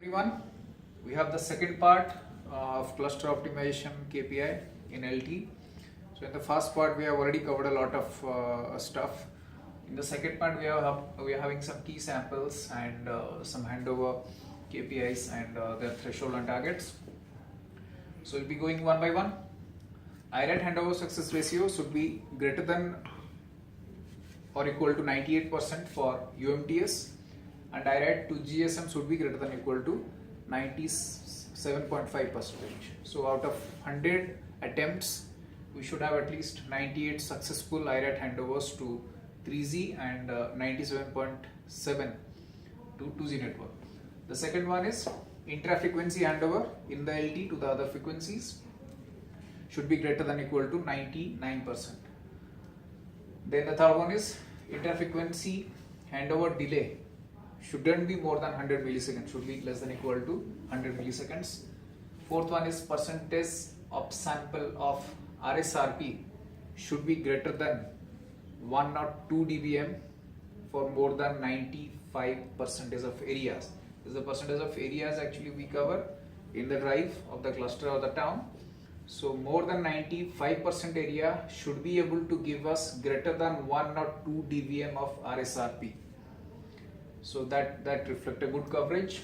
Everyone, we have the second part of cluster optimization KPI in LT. So in the first part we have already covered a lot of stuff. In the second part we are having some key samples and some handover KPIs and their threshold and targets. So we'll be going one by one. IRAT handover success ratio should be greater than or equal to 98% for UMTS, and IRAT to GSM should be greater than or equal to 97.5%. So out of 100 attempts, we should have at least 98 successful IRAT handovers to 3G and 97.7 to 2G network. The second one is intra-frequency handover in the LT to the other frequencies should be greater than or equal to 99%. Then the third one is inter-frequency handover delay shouldn't be more than 100 milliseconds, should be less than or equal to 100 milliseconds. Fourth one is percentage of sample of RSRP should be greater than 1 or 2 dBm for more than 95% of areas. This is the percentage of areas actually we cover in the drive of the cluster or the town. So more than 95% area should be able to give us greater than 1 or 2 dBm of RSRP. So that reflect a good coverage.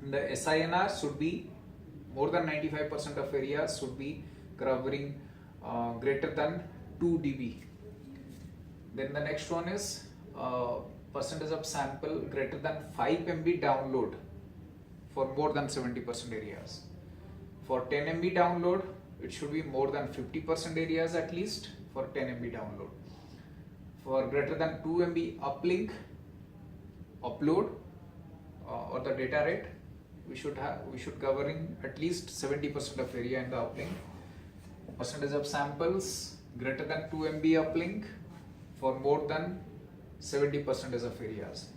The SINR should be more than 95% of areas should be covering greater than 2 dB. Then the next one is percentage of sample greater than 5 MB download for more than 70% areas. For 10 MB download, it should be more than 50% areas at least for 10 MB download. For greater than 2 MB uplink, upload or the data rate, we should covering at least 70% of area in the uplink. Percentage of samples greater than 2 MB uplink for more than 70% of areas.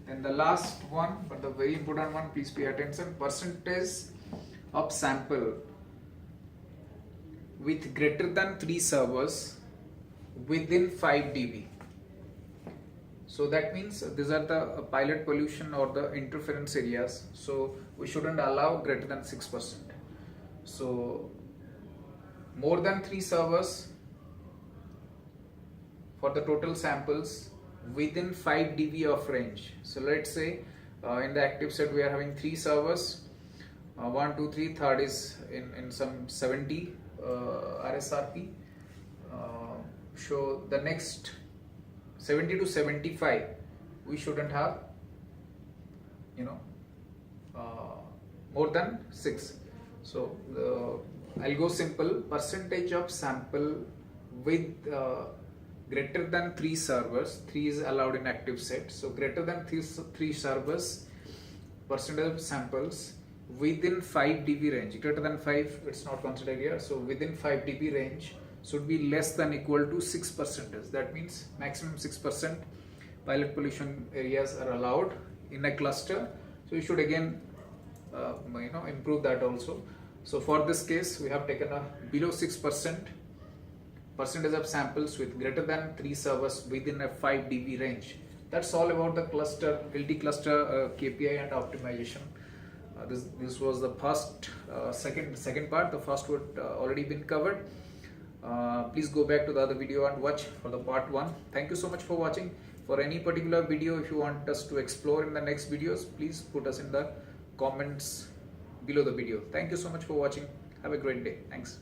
And the last one, but the very important one, please pay attention, percentage of sample with greater than 3 servers within 5 dB. So that means these are the pilot pollution or the interference areas. So we shouldn't allow greater than 6%. So more than 3 servers for the total samples within 5 dB of range. So let's say in the active set we are having 3 servers, 1, 2, 3, third is in some 70 RSRP. So the next 70 to 75 we shouldn't have more than 6. So I'll go simple. Percentage of sample with greater than 3 servers, 3 is allowed in active set, so greater than 3 servers, percentage of samples within 5 dB range. Greater than 5 it's not considered here, so within 5 dB range should be less than equal to 6%. That means maximum 6% pilot pollution areas are allowed in a cluster. So you should again improve that also. So for this case we have taken a below 6% percentage of samples with greater than 3 servers within a 5 dB range. That's all about the cluster LT cluster KPI and optimization. This was the first second part. The first would already been covered. Please go back to the other video and watch for the part 1. Thank you so much for watching. For any particular video, if you want us to explore in the next videos, please put us in the comments below the video. Thank you so much for watching. Have a great day. Thanks.